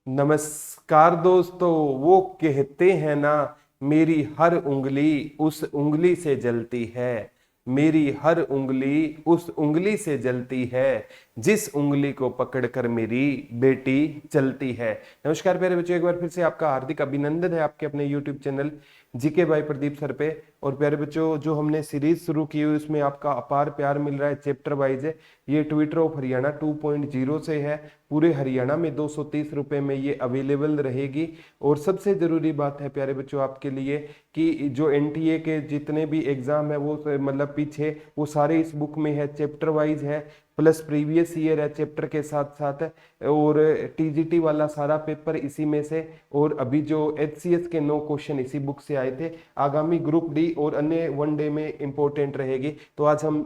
नमस्कार दोस्तों। वो कहते हैं ना, मेरी हर उंगली उस उंगली से जलती है। मेरी हर उंगली उस उंगली से जलती है, जिस उंगली को पकड़कर मेरी बेटी चलती है। नमस्कार प्यारे बच्चों, एक बार फिर से आपका हार्दिक अभिनंदन है आपके अपने YouTube channel GK by Pradeep sir पे। और प्यारे बच्चों, जो हमने सीरीज शुरू की हुई उसमें आपका अपार प्यार मिल रहा है, चैप्टर वाइज है। ये ट्विटर ऑफ हरियाणा 2.0 से है। पूरे हरियाणा में 230 रुपए में ये अवेलेबल रहेगी। और सबसे जरूरी बात है प्यारे बच्चों आपके लिए कि जो एनटीए के जितने भी एग्जाम है वो मतलब पीछे वो सारे इस बुक में है, चैप्टर वाइज है, प्लस प्रीवियस ईयर है चैप्टर के साथ साथ है। और टीजीटी वाला सारा पेपर इसी में से। और अभी जो एचसीएस के 9 क्वेश्चन इसी बुक से आए थे। आगामी ग्रुप डी और अन्य वनडे में इंपॉर्टेंट रहेगी। तो आज हम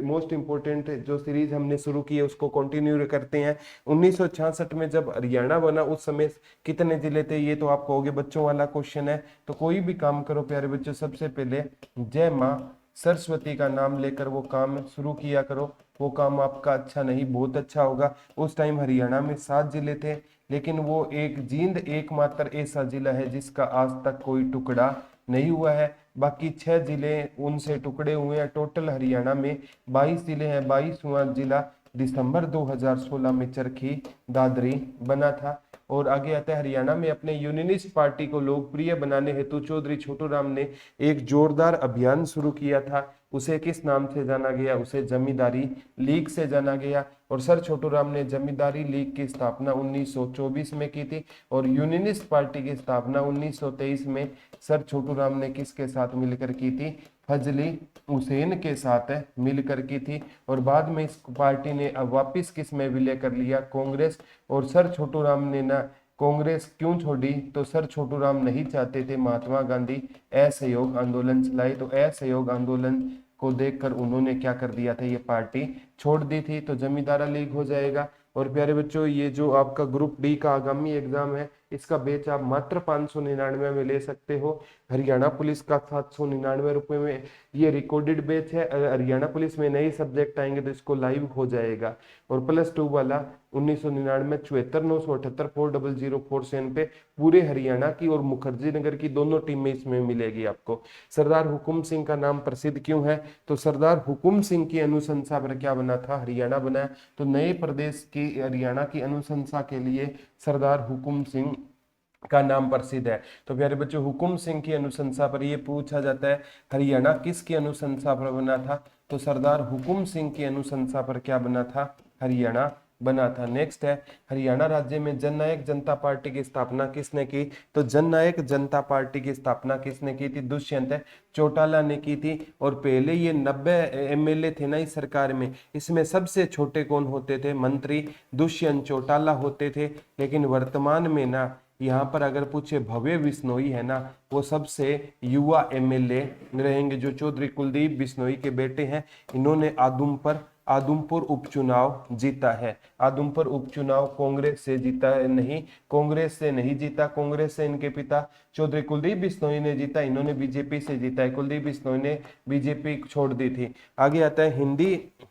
मोस्ट इंपॉर्टेंट जो सीरीज हमने शुरू की है उसको कंटिन्यू करते हैं। 1966 में जब हरियाणा बना उस समय कितने जिले थे, ये तो आप कहोगे बच्चों वाला क्वेश्चन है। तो कोई भी काम करो प्यारे बच्चों, सबसे पहले जय माँ सरस्वती का नाम लेकर वो काम शुरू किया करो। वो काम आपका अच्छा नहीं बहुत अच्छा होगा। उस टाइम हरियाणा में 7 जिले थे, लेकिन वो एक जींद एकमात्र ऐसा जिला है जिसका आज तक कोई टुकड़ा नहीं हुआ है। बाकी 6 जिले उनसे टुकड़े हुए हैं। टोटल हरियाणा में 22 जिले हैं। 22वां जिला दिसंबर 2016 में चरखी दादरी बना था। और आगे आता है, हरियाणा में अपने यूनियनिस्ट पार्टी को लोकप्रिय बनाने हेतु चौधरी छोटू राम ने एक जोरदार अभियान शुरू किया था। उसे किस नाम से जाना गया? उसे जमींदारी लीग से जाना गया। और सर छोटू राम ने जमींदारी लीग की स्थापना 1924 में की थी। और यूनियनिस्ट पार्टी की स्थापना 1923 में सर छोटू राम ने किसके साथ मिलकर की थी? फजली हुसैन के साथ मिलकर की थी। और बाद में इस पार्टी ने अब वापिस किस में विलय कर लिया? कांग्रेस। और सर छोटू राम ने ना कांग्रेस क्यों छोड़ी? तो सर छोटू राम नहीं चाहते थे महात्मा गांधी असहयोग आंदोलन चलाए। तो असहयोग आंदोलन को देखकर उन्होंने क्या कर दिया था? ये पार्टी छोड़ दी थी। तो जमींदारा लीग हो जाएगा। और प्यारे बच्चों, ये जो आपका ग्रुप डी का आगामी एग्जाम है इसका बैच आप मात्र 599 में ले सकते हो। हरियाणा पुलिस का 799 रुपये में ये रिकॉर्डेड बैच है। हरियाणा पुलिस में नए सब्जेक्ट आएंगे तो इसको लाइव हो जाएगा। और +2 वाला 1999 74 978 4004 पे पूरे हरियाणा की और मुखर्जी नगर की दोनों टीमें इसमें मिलेगी आपको। सरदार हुकुम सिंह का नाम प्रसिद्ध क्यों है? तो सरदार हुकुम सिंह की अनुशंसा पर क्या बना था? हरियाणा बना। तो नए प्रदेश की हरियाणा की अनुशंसा के लिए सरदार हुकुम सिंह का नाम प्रसिद्ध है। तो प्यारे बच्चों, हुकुम सिंह की अनुशंसा पर यह पूछा जाता है हरियाणा किसकी अनुशंसा पर बना था? तो सरदार हुकुम सिंह की अनुशंसा पर क्या बना था? हरियाणा बना था। नेक्स्ट है, हरियाणा राज्य में जननायक जनता पार्टी की स्थापना किसने की? तो जननायक जनता पार्टी की स्थापना किसने की थी? दुष्यंत चौटाला ने की थी। और पहले ये 90 एमएलए थे ना इस सरकार में, इसमें सबसे छोटे कौन होते थे? मंत्री दुष्यंत चौटाला होते थे। लेकिन वर्तमान में ना यहाँ पर अगर पूछे भव्य बिश्नोई है ना, वो सबसे युवा एमएलए रहेंगे, जो चौधरी कुलदीप बिश्नोई के बेटे हैं। इन्होंने आदमपुर उपचुनाव जीता है। आदमपुर उपचुनाव कांग्रेस से जीता है? नहीं, कांग्रेस से नहीं जीता। कांग्रेस से इनके पिता चौधरी कुलदीप बिश्नोई ने जीता। इन्होंने बीजेपी से जीता है। कुलदीप बिश्नोई ने बीजेपी छोड़ दी थी। आगे आता है,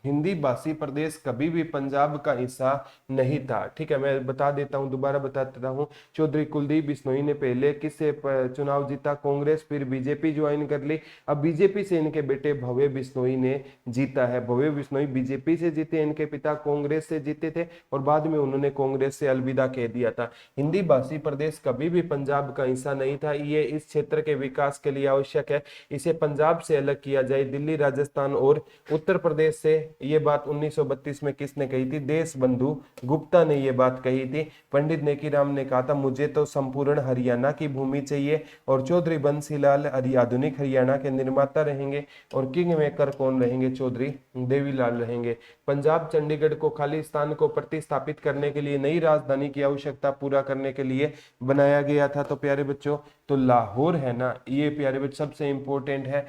हिंदी भाषी प्रदेश कभी भी पंजाब का हिस्सा नहीं था। ठीक है, मैं बता देता हूँ, दोबारा बता देता हूँ। चौधरी कुलदीप बिश्नोई ने पहले किससे चुनाव जीता? कांग्रेस, फिर बीजेपी ज्वाइन कर ली। अब बीजेपी से इनके बेटे भव्य बिश्नोई ने जीता है। भव्य बिश्नोई बीजेपी से जीते, इनके पिता कांग्रेस से जीते थे और बाद में उन्होंने कांग्रेस से अलविदा कह दिया था। हिंदी भाषी प्रदेश कभी भी पंजाब का हिस्सा नहीं था। ये इस क्षेत्र के विकास के लिए आवश्यक है, इसे पंजाब से अलग किया जाए। दिल्ली, राजस्थान और उत्तर प्रदेश से ये बात 1932 में किसने कही थी? देश बंधु गुप्ता ने ये बात कही थी। पंडित नेकीराम ने कहा था मुझे तो संपूर्ण हरियाणा की भूमि चाहिए। और चौधरी बंसीलाल आधुनिक हरियाणा के निर्माता रहेंगे। और किंग मेकर कौन रहेंगे? चौधरी देवीलाल रहेंगे। पंजाब चंडीगढ़ को खालिस्तान को प्रतिस्थापित करने के लिए नई राजधानी की आवश्यकता पूरा करने के लिए बनाया गया था। तो प्यारे बच्चों, तो लाहौर है ना, ये प्यारे बच्चों सबसे इंपॉर्टेंट है।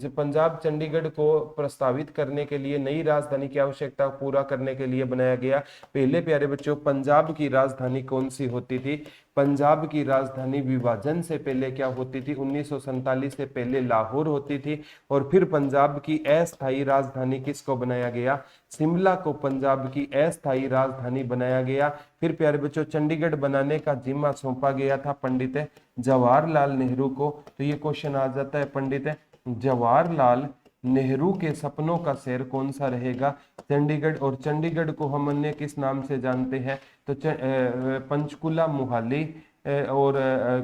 पंजाब चंडीगढ़ को प्रस्तावित करने के लिए नई राजधानी की आवश्यकता पूरा करने के लिए बनाया गया। पहले प्यारे बच्चों, पंजाब की राजधानी कौन सी होती थी? पंजाब की राजधानी विभाजन से पहले क्या होती थी? 1947 से पहले लाहौर होती थी। और फिर पंजाब की अस्थायी राजधानी किसको बनाया गया? शिमला को पंजाब की अस्थायी राजधानी बनाया गया। फिर प्यारे बच्चों चंडीगढ़ बनाने का जिम्मा सौंपा गया था पंडित जवाहरलाल नेहरू को। तो ये क्वेश्चन आ जाता है, पंडित जवाहरलाल नेहरू के सपनों का शहर कौन सा रहेगा? चंडीगढ़। और चंडीगढ़ को हम अन्य किस नाम से जानते हैं? तो पंचकुला, मोहाली और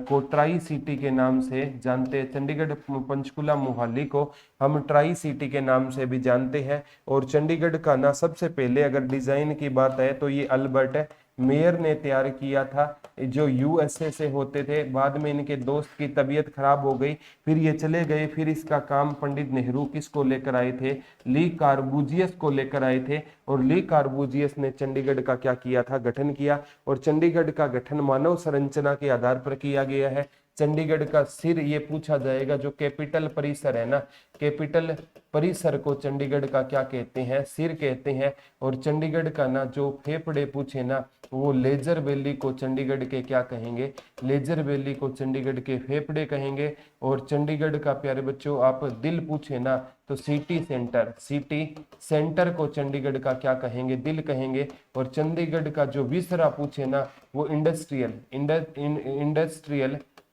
को ट्राई सिटी के नाम से जानते हैं। चंडीगढ़, पंचकुला, मोहाली को हम ट्राई सिटी के नाम से भी जानते हैं। और चंडीगढ़ का ना सबसे पहले अगर डिजाइन की बात है तो ये अल्बर्ट मेयर ने तैयार किया था, जो यूएसए से होते थे। बाद में इनके दोस्त की तबीयत खराब हो गई, फिर ये चले गए। फिर इसका काम पंडित नेहरू किसको लेकर आए थे? ली कार्बूजियस को लेकर आए थे। और ली कार्बूजियस ने चंडीगढ़ का क्या किया था? गठन किया। और चंडीगढ़ का गठन मानव संरचना के आधार पर किया गया है। चंडीगढ़ का सिर ये पूछा जाएगा, जो कैपिटल परिसर है ना, कैपिटल परिसर को चंडीगढ़ का क्या कहते हैं? सिर कहते हैं। और चंडीगढ़ का ना जो फेफड़े पूछे ना, वो लेजर वैली को चंडीगढ़ के क्या कहेंगे? लेजर वैली को चंडीगढ़ के फेफड़े कहेंगे। और चंडीगढ़ का प्यारे बच्चों आप दिल पूछे ना, तो सिटी सेंटर, सिटी सेंटर को चंडीगढ़ का क्या कहेंगे? दिल कहेंगे। और चंडीगढ़ का जो विसरा पूछे ना, वो इंडस्ट्रियल,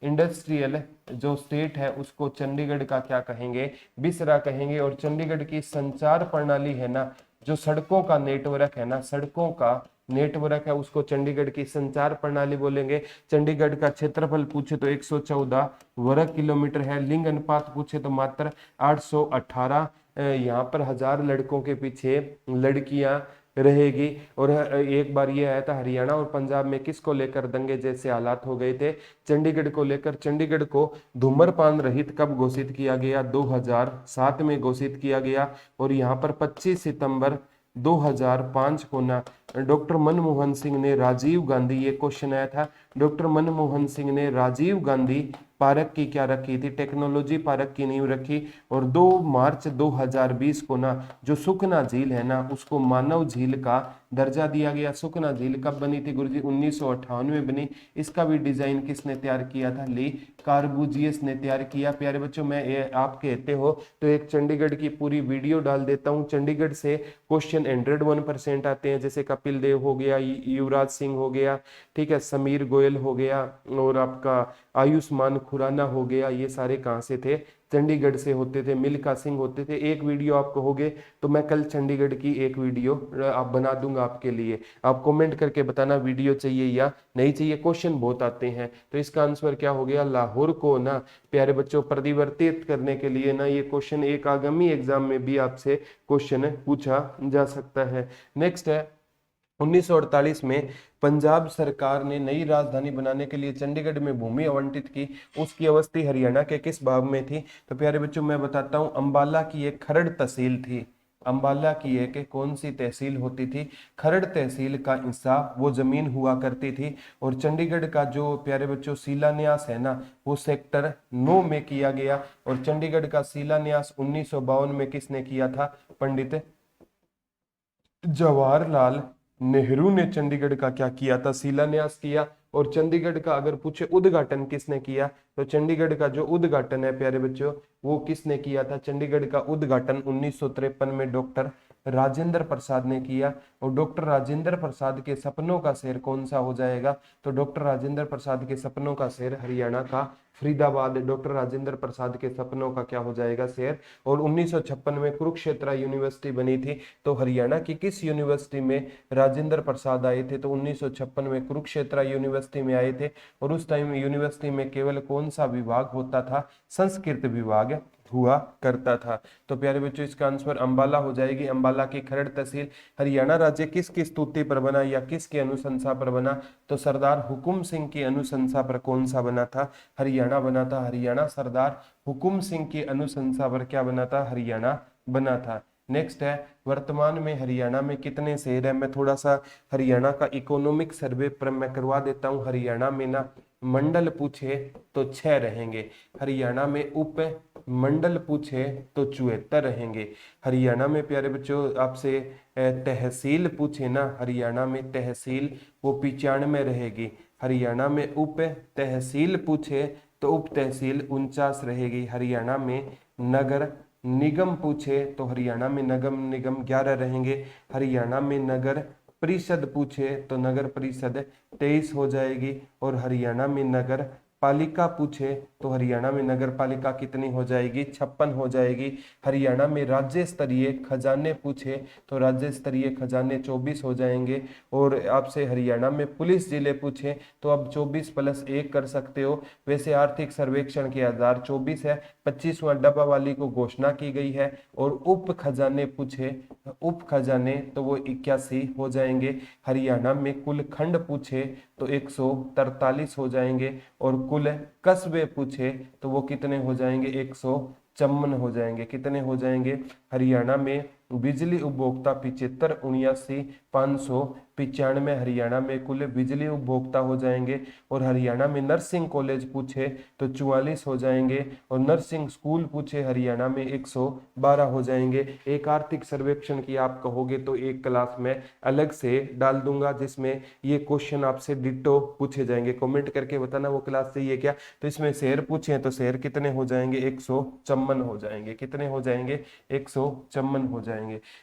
इंडस्ट्रियल जो स्टेट है उसको चंडीगढ़ का क्या कहेंगे? बिसरा कहेंगे। और चंडीगढ़ की संचार प्रणाली है ना, जो सड़कों का नेटवर्क है ना, सड़कों का नेटवर्क है, उसको चंडीगढ़ की संचार प्रणाली बोलेंगे। चंडीगढ़ का क्षेत्रफल पूछे तो 114 वर्ग किलोमीटर है। लिंग अनुपात पूछे तो मात्र 818। यहाँ पर 1000 लड़कों के पीछे लड़कियां रहेगी। और एक बार ये आया था, हरियाणा और पंजाब में किसको लेकर दंगे जैसे हालात हो गए थे? चंडीगढ़ को लेकर। चंडीगढ़ को धूम्रपान रहित कब घोषित किया गया? 2007 में घोषित किया गया। और यहाँ पर 25 सितंबर 2005 को ना डॉक्टर मनमोहन सिंह ने राजीव गांधी, ये क्वेश्चन आया था, डॉक्टर मनमोहन सिंह ने राजीव गांधी पार्क की क्या रखी थी? टेक्नोलॉजी पार्क की नींव रखी। और 2 मार्च 2020 को ना जो सुखना झील है ना, उसको मानव झील का दर्जा दिया गया। सुखना झील कब बनी थी गुरुजी? 1958 में बनी। इसका भी डिजाइन किसने तैयार किया था? ली कार्बूजियस ने तैयार किया। प्यारे बच्चों, मैं आप कहते हो तो एक चंडीगढ़ की पूरी वीडियो डाल देता हूँ। चंडीगढ़ से क्वेश्चन 101% आते हैं, जैसे कपिल देव हो गया, युवराज सिंह हो गया, ठीक है, समीर गोयल हो गया, और आपका आयुष्मान खुराना हो गया। ये सारे कहाँ से थे? चंडीगढ़ से होते थे। मिल्खा सिंह होते थे। एक वीडियो आप कहोगे तो मैं कल चंडीगढ़ की एक वीडियो आप बना दूंगा आपके लिए। आप कमेंट करके बताना वीडियो चाहिए या नहीं चाहिए। क्वेश्चन बहुत आते हैं, तो इसका आंसर क्या हो गया? लाहौर को ना प्यारे बच्चों परिवर्तित करने के लिए ना, ये क्वेश्चन एक आगामी एग्जाम में भी आपसे क्वेश्चन पूछा जा सकता है। नेक्स्ट है 1948 में पंजाब सरकार ने नई राजधानी बनाने के लिए चंडीगढ़ में भूमि आवंटित की। उसकी अवस्थी हरियाणा के किस भाग में थी? तो प्यारे बच्चों मैं बताता हूं, अंबाला की एक खरड़ तहसील थी। अंबाला की एक कौन सी तहसील होती थी? खरड़ तहसील का हिस्सा वो जमीन हुआ करती थी। और चंडीगढ़ का जो प्यारे बच्चों शिलान्यास है ना, वो सेक्टर 9 में किया गया। और चंडीगढ़ का शिलान्यास 1952 में किसने किया था? पंडित जवाहरलाल नेहरू ने चंडीगढ़ का क्या किया था? शिलान्यास किया। और चंडीगढ़ का अगर पूछे उद्घाटन किसने किया, तो चंडीगढ़ का जो उद्घाटन है प्यारे बच्चों, वो किसने किया था? चंडीगढ़ का उद्घाटन 1953 में डॉक्टर राजेंद्र प्रसाद ने किया। और डॉक्टर राजेंद्र प्रसाद के सपनों का शहर कौन सा हो जाएगा? तो डॉक्टर राजेंद्र प्रसाद के सपनों का शहर हरियाणा का फरीदाबाद। डॉक्टर राजेंद्र प्रसाद के सपनों का क्या हो जाएगा? शहर। और 1956 में कुरुक्षेत्र यूनिवर्सिटी बनी थी। तो हरियाणा की किस यूनिवर्सिटी में राजेंद्र प्रसाद आए थे? तो 1956 में कुरुक्षेत्र यूनिवर्सिटी में आए थे। और उस टाइम यूनिवर्सिटी में केवल कौन सा विभाग होता था? संस्कृत विभाग हुआ करता था। तो प्यारे बच्चों इसका आंसर अंबाला हो जाएगी। अंबाला की खरड़ तहसील। हरियाणा राज्य किसकी स्तुति पर बना या किसकी अनुशंसा पर बना? तो सरदार हुकुम सिंह की अनुशंसा पर कौन सा बना था? हरियाणा बना था। हरियाणा सरदार हुकुम सिंह की अनुशंसा पर क्या बना था? हरियाणा बना था। नेक्स्ट है वर्तमान में हरियाणा में कितने शहर है? मैं थोड़ा सा हरियाणा का इकोनॉमिक सर्वे पर मैं करवा देता हूँ। हरियाणा में ना मंडल पूछे तो 6 रहेंगे। हरियाणा में उप मंडल पूछे तो 74 रहेंगे। हरियाणा में प्यारे बच्चों आपसे तहसील पूछे ना, हरियाणा में तहसील वो 95 रहेगी। हरियाणा में उप तहसील पूछे तो उप तहसील 49 रहेगी। हरियाणा में नगर निगम पूछे तो हरियाणा में नगम निगम 11 रहेंगे। हरियाणा में नगर परिषद पूछे तो नगर परिषद 23 हो जाएगी। और हरियाणा में नगर पालिका पूछे तो हरियाणा में नगर पालिका कितनी हो जाएगी, 56 हो जाएगी। हरियाणा में राज्य स्तरीय खजाने पूछे तो राज्य स्तरीय खजाने 24 हो जाएंगे। और आपसे हरियाणा में पुलिस जिले पूछे तो अब 24+1 कर सकते हो। वैसे आर्थिक सर्वेक्षण के आधार 24 है, 25वां डब्बावाली को घोषणा की गई है। और उप खजाने पूछे, उप खजाने तो वो 81 हो जाएंगे। हरियाणा में कुल खंड पूछे तो 143 हो जाएंगे। और कुल कस्बे पूछे तो वो कितने हो जाएंगे, 154 हो जाएंगे। कितने हो जाएंगे? हरियाणा में बिजली उपभोक्ता 75, 79, 595 हरियाणा में कुल बिजली उपभोक्ता हो जाएंगे। और हरियाणा में नर्सिंग कॉलेज पूछे तो 44 हो जाएंगे। और नर्सिंग स्कूल पूछे हरियाणा में 112 हो जाएंगे। एक आर्थिक सर्वेक्षण की आप कहोगे तो एक क्लास में अलग से डाल दूंगा जिसमें ये क्वेश्चन आपसे डिट्टो पूछे जाएंगे। कमेंट करके बताना वो क्लास चाहिए क्या। तो इसमें शहर पूछे तो शहर कितने हो जाएंगे, 154 हो जाएंगे। कितने हो जाएंगे, 154 हो जाएंगे।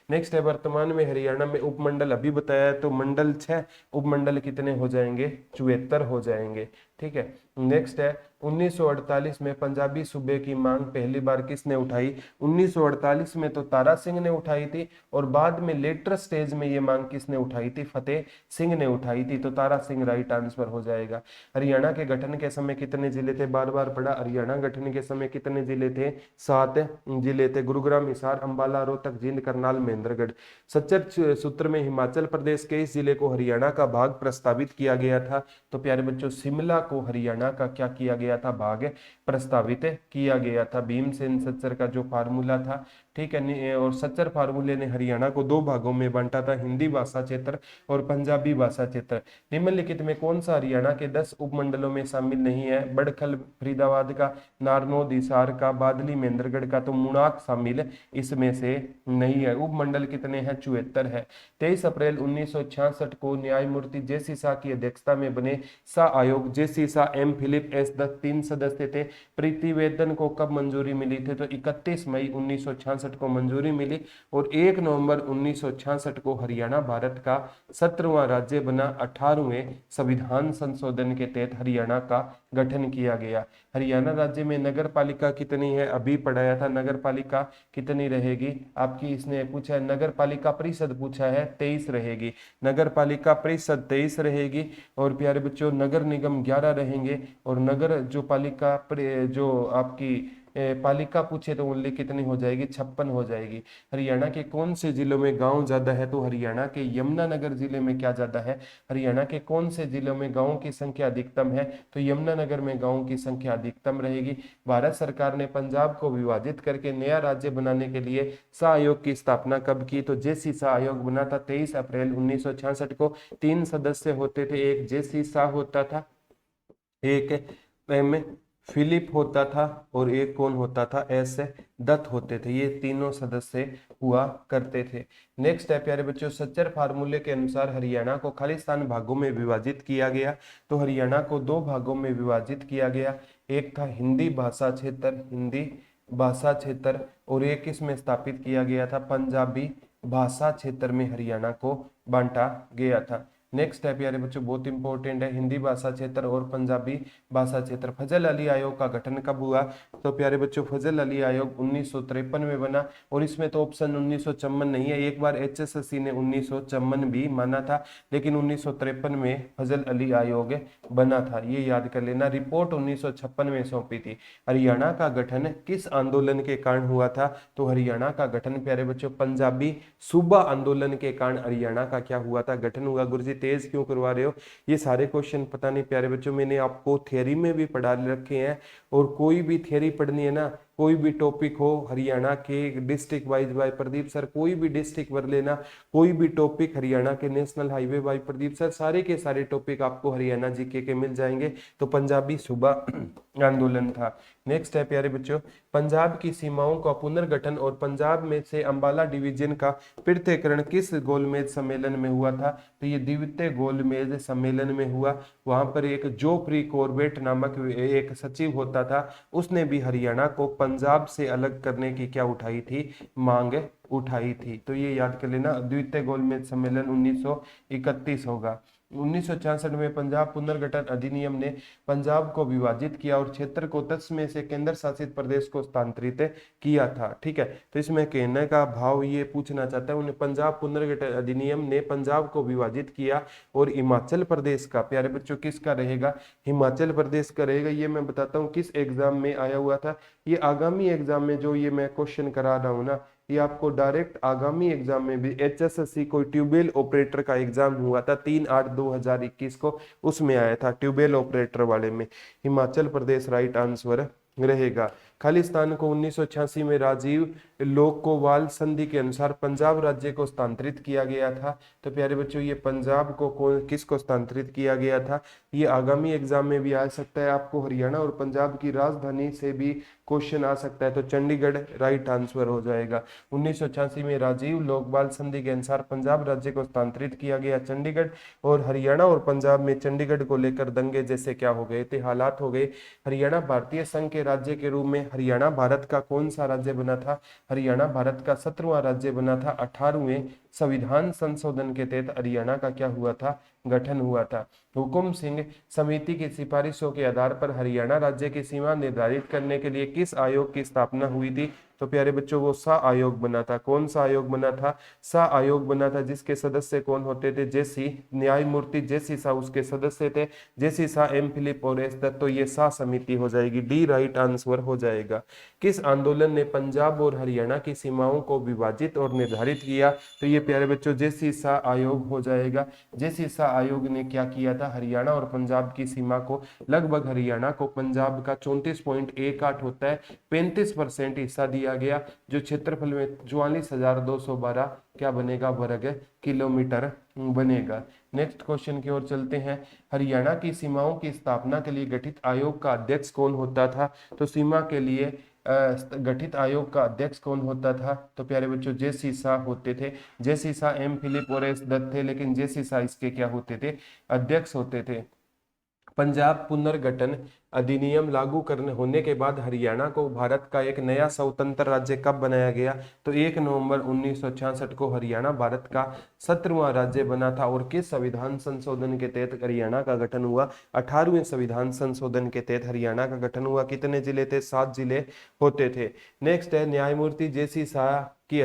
नेक्स्ट है वर्तमान में हरियाणा में उपमंडल, अभी बताया तो मंडल 6, उपमंडल कितने हो जाएंगे, 74 हो जाएंगे। ठीक है। नेक्स्ट है 1948 में पंजाबी सूबे की मांग पहली बार किसने उठाई? 1948 में तो तारा सिंह ने उठाई थी। और बाद में लेटर स्टेज में ये मांग किसने उठाई थी? फतेह सिंह ने उठाई थी। तो तारा सिंह राइट आंसर हो जाएगा। हरियाणा के गठन के समय कितने जिले थे? बार बार पढ़ा। हरियाणा गठन के समय कितने जिले थे? 7 जिले थे। गुरुग्राम, हिसार, अंबाला, रोहतक, जींद, करनाल, महेंद्रगढ़। सच्चर सूत्र में हिमाचल प्रदेश के इस जिले को हरियाणा का भाग प्रस्तावित किया गया था। तो प्यारे बच्चों शिमला को हरियाणा का क्या किया गया था? भाग प्रस्तावित किया गया था। भीमसेन सच्चर का जो फार्मूला था, ठीक है। और सच्चर फार्मूले ने हरियाणा को 2 भागों में बांटा था, हिंदी भाषा क्षेत्र और पंजाबी भाषा क्षेत्र। निम्नलिखित में कौन सा हरियाणा के 10 उपमंडलों में शामिल नहीं है? बड़खल फरीदाबाद का, नारनौद हिसार का, बादली महेंद्रगढ़ का। तो मुणाक शामिल इसमें से नहीं है। उपमंडल कितने हैं? 74 है। 23 अप्रैल 1966 को न्यायमूर्ति जेसी शाह की अध्यक्षता में बने शाह आयोग, J C Shah, M Philip, S Dutt 3 सदस्य थे। प्रतिवेदन को कब मंजूरी मिली थी? तो 31 मई 1966 को मंजूरी मिली। और 1 नवंबर 1966 को हरियाणा भारत का 17वां राज्य बना। 18वें संविधान संशोधन के तहत हरियाणा का गठन किया गया। हरियाणा राज्य में नगर पालिका कितनी है? अभी पढ़ाया था। नगर पालिका कितनी रहेगी आपकी? इसने पूछा है। नगर पालिका परिषद पूछा है, 23 रहेगी। नगर पालिका परिषद 23 रहेगी। और प्यारे बच्चों नगर निगम 11 रहेंगे। और नगर जो पालिका जो आपकी पालिका पूछे तो ओनली कितनी हो जाएगी? 56 हो जाएगी। हरियाणा के कौन से जिलों में गांव ज्यादा है? तो हरियाणा के यमुनानगर जिले में क्या ज्यादा है? हरियाणा के कौन से जिलों में गांवों की संख्या अधिकतम है? तो यमुनानगर में गांवों की संख्या अधिकतम रहेगी। भारत सरकार ने पंजाब को विभाजित करके नया राज्य बनाने के लिए शाह आयोग की स्थापना कब की? तो जेसी शाह आयोग बना था 23 अप्रैल 1966 को। 3 सदस्य होते थे, एक जेसी शाह होता था, एक एम फिलिप होता था और एक कौन होता था? एस दत्त होते थे। ये तीनों सदस्य हुआ करते थे। नेक्स्ट है प्यारे बच्चों सच्चर फार्मूले के अनुसार हरियाणा को खालिस्तान भागों में विभाजित किया गया। तो हरियाणा को 2 भागों में विभाजित किया गया। एक था हिंदी भाषा क्षेत्र, हिंदी भाषा क्षेत्र। और एक इसमें स्थापित किया गया था पंजाबी भाषा क्षेत्र में हरियाणा को बांटा गया था। नेक्स्ट है प्यारे बच्चों बहुत इंपॉर्टेंट है, हिंदी भाषा क्षेत्र और पंजाबी भाषा क्षेत्र। फजल अली आयोग का गठन कब हुआ? तो प्यारे बच्चों फजल अली आयोग 1953 में बना। और इसमें तो ऑप्शन 1954 नहीं है। एक बार HSSC ने 1954 भी माना था, लेकिन 1953 में फजल अली आयोग बना था, ये याद कर लेना। रिपोर्ट 1956 में सौंपी थी। हरियाणा का गठन किस आंदोलन के कारण हुआ था? तो हरियाणा का गठन प्यारे बच्चों पंजाबी सूबा आंदोलन के कारण हरियाणा का क्या हुआ था? गठन हुआ। गुरुजी तेज क्यों करवा रहे हो? ये सारे क्वेश्चन पता नहीं प्यारे बच्चों मैंने आपको थ्योरी में भी पढ़ा रखे हैं। और कोई भी थ्योरी पढ़नी है ना, कोई भी टॉपिक हो हरियाणा के district wise by Pradeep sir, कोई भी डिस्ट्रिक्ट भर लेना, कोई भी टॉपिक हरियाणा के national highway by Pradeep sir, सारे के सारे टॉपिक आपको हरियाणा जीके के मिल जाएंगे। तो पंजाबी सूबा आंदोलन था। नेक्स्ट है प्यारे बच्चों पंजाब की सीमाओं का पुनर्गठन और पंजाब में से अंबाला डिवीजन का पृथक्करण किस गोलमेज सम्मेलन में हुआ था? तो ये द्वितीय गोलमेज सम्मेलन में हुआ। वहां पर एक जोफ्री कॉर्बेट नामक एक सचिव होता था, उसने भी हरियाणा को पंजाब से अलग करने की क्या उठाई थी, मांग उठाई थी। तो ये याद कर लेना, द्वितीय गोलमेज सम्मेलन 1931 होगा। 1966 में पंजाब पुनर्गठन अधिनियम ने पंजाब को विभाजित किया और क्षेत्र को 10 में से केंद्र शासित प्रदेश को स्थानांतरित किया था। ठीक है, तो इसमें कहने का भाव ये पूछना चाहता है, उन्हें पंजाब पुनर्गठन अधिनियम ने पंजाब को विभाजित किया और हिमाचल प्रदेश का, प्यारे बच्चों, किसका रहेगा, हिमाचल प्रदेश का रहेगा। ये मैं बताता हूँ किस एग्जाम में आया हुआ था, ये आगामी एग्जाम में जो ये मैं क्वेश्चन करा रहा हूँ ना, ये आपको डायरेक्ट आगामी एग्जाम में भी HSSC कोई ट्यूबवेल ऑपरेटर का एग्जाम हुआ था 3/8/2021 को, उसमें आया था ट्यूबवेल ऑपरेटर वाले में। हिमाचल प्रदेश राइट आंसर रहेगा। खालिस्तान को 1986 में राजीव लोकोवाल संधि के अनुसार पंजाब राज्य को स्थानांतरित किया गया था। तो प्यारे बच्चों, ये पंजाब को किसको स्थानांतरित किया गया था, ये आगामी एग्जाम में भी आ सकता है। आपको हरियाणा और पंजाब की राजधानी से भी क्वेश्चन आ सकता है, तो चंडीगढ़ राइट आंसर हो जाएगा। 1986 में राजीव लोकपाल संधि के अनुसार पंजाब राज्य को स्थानांतरित किया गया चंडीगढ़, और हरियाणा और पंजाब में चंडीगढ़ को लेकर दंगे जैसे क्या हो गए थे, हालात हो गए। हरियाणा भारतीय संघ के राज्य के रूप में हरियाणा भारत का कौन सा राज्य बना था, हरियाणा भारत का 17वां राज्य बना था। 18वें संविधान संशोधन के तहत हरियाणा का क्या हुआ था, गठन हुआ था। हुकुम सिंह समिति की सिफारिशों के आधार पर हरियाणा राज्य की सीमा निर्धारित करने के लिए किस आयोग की स्थापना हुई थी, तो प्यारे बच्चों वो सा आयोग बना था। कौन सा आयोग बना था, सा आयोग बना था, जिसके सदस्य कौन होते थे, जेसी न्यायमूर्ति जेसी सा उसके सदस्य थे, जेसी सा, एम फिलिप और एस दत्त। तो ये सा समिति हो जाएगी, डी राइट आंसर हो जाएगा। किस आंदोलन ने पंजाब और हरियाणा की सीमाओं को विभाजित और निर्धारित किया, तो ये प्यारे बच्चों जेसी सा आयोग हो जाएगा। जेसी सा आयोग ने क्या किया था, हरियाणा और पंजाब की सीमा को, लगभग हरियाणा को पंजाब का 34.18 होता है, 35% हिस्सा दिया गया, जो क्षेत्रफल में 44,212 क्या बनेगा, वर्ग किलोमीटर बनेगा। नेक्स्ट क्वेश्चन की ओर चलते हैं। हरियाणा की सीमाओं की स्थापना के लिए गठित आयोग का अध्यक्ष कौन होता था, तो सीमा के लिए गठित आयोग का अध्यक्ष कौन होता था, तो प्यारे बच्चों जेसी सा होते थे। जेसी सा, एम फिलिप और एस दत्त थे, लेकिन जेसी सा इसके क्या होते थे, अध्यक्ष होते थे। पंजाब पुनर्गठन अधिनियम लागू करने होने के बाद हरियाणा को भारत का एक नया स्वतंत्र राज्य कब बनाया गया, तो 1 नवंबर 1966 को हरियाणा भारत का 17वां राज्य बना था। और किस संविधान संशोधन के तहत हरियाणा का गठन हुआ, 18वें संविधान संशोधन के तहत हरियाणा का गठन हुआ। कितने जिले थे, 7 जिले होते थे। नेक्स्ट है न्यायमूर्ति जेसी शाह की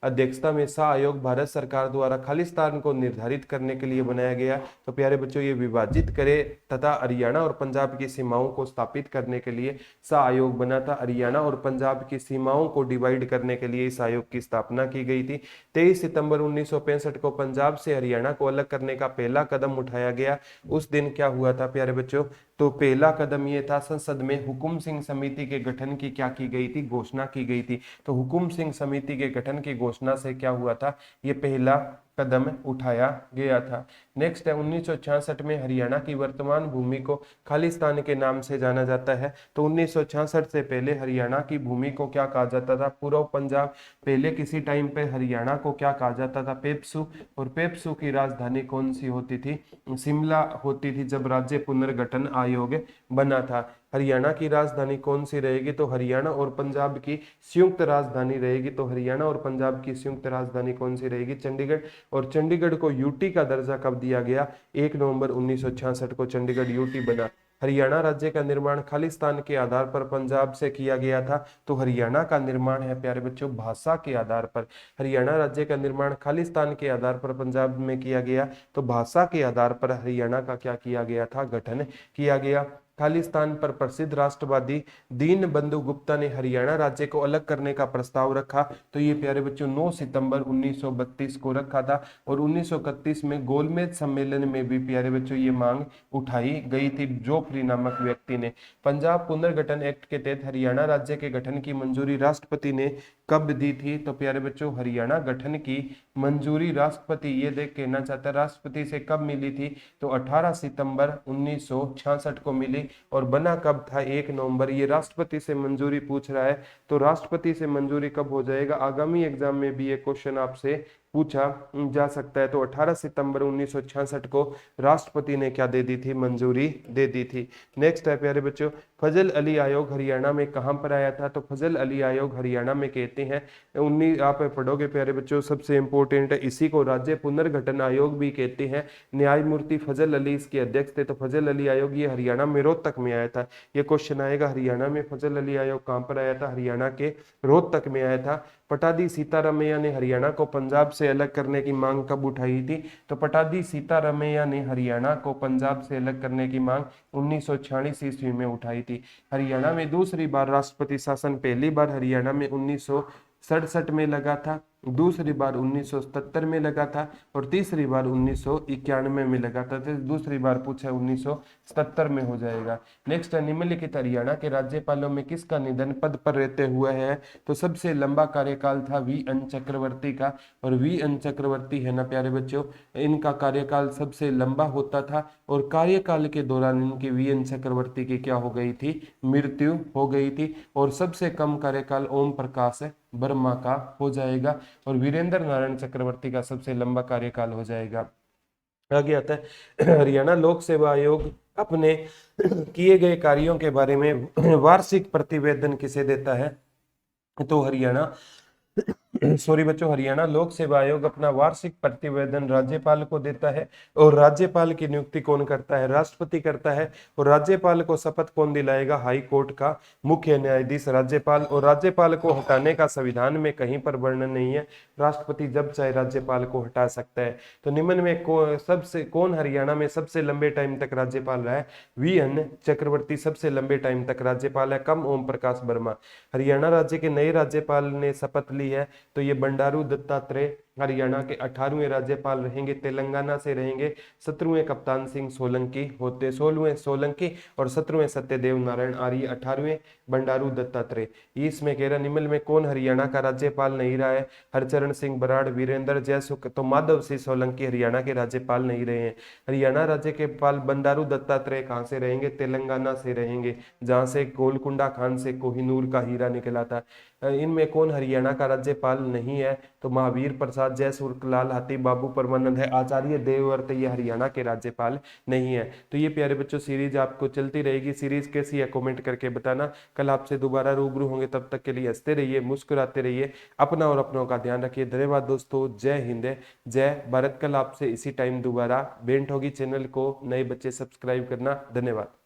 अध्यक्षता में शाह आयोग भारत सरकार द्वारा खालिस्तान को निर्धारित करने के लिए बनाया गया। तो प्यारे बच्चों, ये विभाजित करे तथा हरियाणा और पंजाब की सीमाओं को स्थापित करने के लिए शाह आयोग बना था। हरियाणा और पंजाब की सीमाओं को डिवाइड करने के लिए इस आयोग की स्थापना की गई थी। 23 सितंबर 1965 को पंजाब से हरियाणा को अलग करने का पहला कदम उठाया गया। उस दिन क्या हुआ था प्यारे बच्चों, तो पहला कदम ये था, संसद में हुकुम सिंह समिति के गठन की क्या की गई थी, घोषणा की गई थी। तो हुकुम सिंह समिति के गठन की घोषणा से क्या हुआ था, ये पहला कदम उठाया गया था। नेक्स्ट है 1966 में हरियाणा की वर्तमान भूमि को खालिस्तान के नाम से जाना जाता है। तो 1966 से पहले हरियाणा की भूमि को क्या कहा जाता था, पूर्व पंजाब। पहले किसी टाइम पे हरियाणा को क्या कहा जाता था, पेप्सू। और पेप्सू की राजधानी कौन सी होती थी, शिमला होती थी, जब राज्य पुनर्गठन आयोग बना था। हरियाणा की राजधानी कौन सी रहेगी, तो हरियाणा और पंजाब की संयुक्त राजधानी रहेगी। तो हरियाणा और पंजाब की संयुक्त राजधानी कौन सी रहेगी, चंडीगढ़। और चंडीगढ़ को यूटी का दर्जा कब दिया गया, 1 नवंबर 1966 को चंडीगढ़ यूटी बना। हरियाणा राज्य का निर्माण खालिस्तान के आधार पर पंजाब से किया गया था। तो हरियाणा का निर्माण है प्यारे बच्चों भाषा के आधार पर। हरियाणा राज्य का निर्माण खालिस्तान के आधार पर पंजाब में किया गया, तो भाषा के आधार पर हरियाणा का क्या किया गया था, गठन किया गया। खालिस्तान पर प्रसिद्ध राष्ट्रवादी दीन बंधु गुप्ता ने हरियाणा राज्य को अलग करने का प्रस्ताव रखा। तो ये प्यारे बच्चों 9 सितंबर 1932 को रखा था। और 1931 में गोलमेज सम्मेलन में भी प्यारे बच्चों ये मांग उठाई गई थी, जोफरी नामक व्यक्ति ने। पंजाब पुनर्गठन एक्ट के तहत हरियाणा राज्य के गठन की मंजूरी राष्ट्रपति ने कब दी थी, तो प्यारे बच्चों हरियाणा गठन की मंजूरी राष्ट्रपति, ये देख कहना चाहता है राष्ट्रपति से कब मिली थी, तो 18 सितंबर 1966 को मिली। और बना कब था, 1 नवंबर। ये राष्ट्रपति से मंजूरी पूछ रहा है, तो राष्ट्रपति से मंजूरी कब हो जाएगा, आगामी एग्जाम में भी ये क्वेश्चन आपसे पूछा जा सकता है। तो 18 सितंबर 1966 को राष्ट्रपति ने क्या दे दी थी, मंजूरी दे दी थी। नेक्स्ट है प्यारे बच्चों, फजल अली आयोग हरियाणा में कहां पर आया था? तो फजल अली आयोग हरियाणा में कहते हैं 19, आप पढ़ोगे प्यारे बच्चों, सबसे इंपॉर्टेंट है, इसी को राज्य पुनर्गठन आयोग भी कहते हैं। न्यायमूर्ति फजल अली इसके अध्यक्ष थे। तो फजल अली आयोग ये हरियाणा में रोहतक में आया था। ये क्वेश्चन आएगा, हरियाणा में फजल अली आयोग कहां पर आया था? हरियाणा के रोहतक में आया था। पटादी सीतारामैया ने हरियाणा को पंजाब से अलग करने की मांग कब उठाई थी? तो पटादी सीतारामैया ने हरियाणा को पंजाब से अलग करने की मांग 1946 ईस्वी में उठाई थी। हरियाणा में दूसरी बार राष्ट्रपति शासन पहली बार हरियाणा में 1967 में लगा था, दूसरी बार 1977 में लगा था और तीसरी बार 1991 में लगा था। तो दूसरी बार पूछा 1977 में हो जाएगा। नेक्स्ट है, निम्नलिखित हरियाणा के राज्यपालों में किसका निधन पद पर रहते हुए है? तो सबसे लंबा कार्यकाल था वी.एन. चक्रवर्ती का। और वी.एन. चक्रवर्ती है ना प्यारे बच्चों, इनका कार्यकाल सबसे लंबा होता था और कार्यकाल के दौरान इनकी वी.एन. चक्रवर्ती की क्या हो गई थी? मृत्यु हो गई थी। और सबसे कम कार्यकाल ओम प्रकाश वर्मा का हो जाएगा और वीरेंद्र नारायण चक्रवर्ती का सबसे लंबा कार्यकाल हो जाएगा। आगे आता है, हरियाणा लोक सेवा आयोग अपने किए गए कार्यों के बारे में वार्षिक प्रतिवेदन किसे देता है? तो हरियाणा सॉरी बच्चों, हरियाणा लोक सेवा आयोग अपना वार्षिक प्रतिवेदन राज्यपाल को देता है। और राज्यपाल की नियुक्ति कौन करता है? राष्ट्रपति करता है। और राज्यपाल को शपथ कौन दिलाएगा? हाई कोर्ट का मुख्य न्यायाधीश राज्यपाल। और राज्यपाल को हटाने का संविधान में कहीं पर वर्णन नहीं है, राष्ट्रपति जब चाहे राज्यपाल को हटा सकता है। तो निम्न में कौन हरियाणा में सबसे लंबे टाइम तक राज्यपाल रहा है? वी.एन. चक्रवर्ती सबसे लंबे टाइम तक राज्यपाल है, कम ओम प्रकाश वर्मा। हरियाणा राज्य के नए राज्यपाल ने शपथ ली है, तो ये बंडारू दत्तात्रेय हरियाणा के 18वें राज्यपाल रहेंगे। तेलंगाना से रहेंगे 17वें कप्तान सिंह सोलंकी होते, 16वें सोलंकी और 17वें सत्यदेव नारायण आर्य, 18वें बंडारू दत्तात्रेय। इसमें कह रहा निम्न में कौन हरियाणा का राज्यपाल नहीं रहा है? हरचरण सिंह बराड़, वीरेंद्र जयसुख। तो माधव सिंह सोलंकी हरियाणा के राज्यपाल नहीं रहे हैं। हरियाणा राज्य के पाल बंडारू दत्तात्रेय कहाँ से रहेंगे? तेलंगाना से रहेंगे, जहां से गोलकुंडा खान से कोहिनूर का हीरा निकला था। इनमें कौन हरियाणा का राज्यपाल नहीं है? तो महावीर प्रसाद, जयसुरलाल हाथी, बाबू परमानंद है। आचार्य देवव्रत ये हरियाणा के राज्यपाल नहीं है। तो ये प्यारे बच्चों सीरीज आपको चलती रहेगी। सीरीज कैसी है कमेंट करके बताना। कल आपसे दोबारा रूबरू होंगे, तब तक के लिए हंसते रहिए, मुस्कुराते रहिए, अपना और अपनों का ध्यान रखिए। धन्यवाद दोस्तों, जय हिंद, जय भारत। कल आपसे इसी टाइम दोबारा भेंट होगी। चैनल को नए बच्चे सब्सक्राइब करना। धन्यवाद।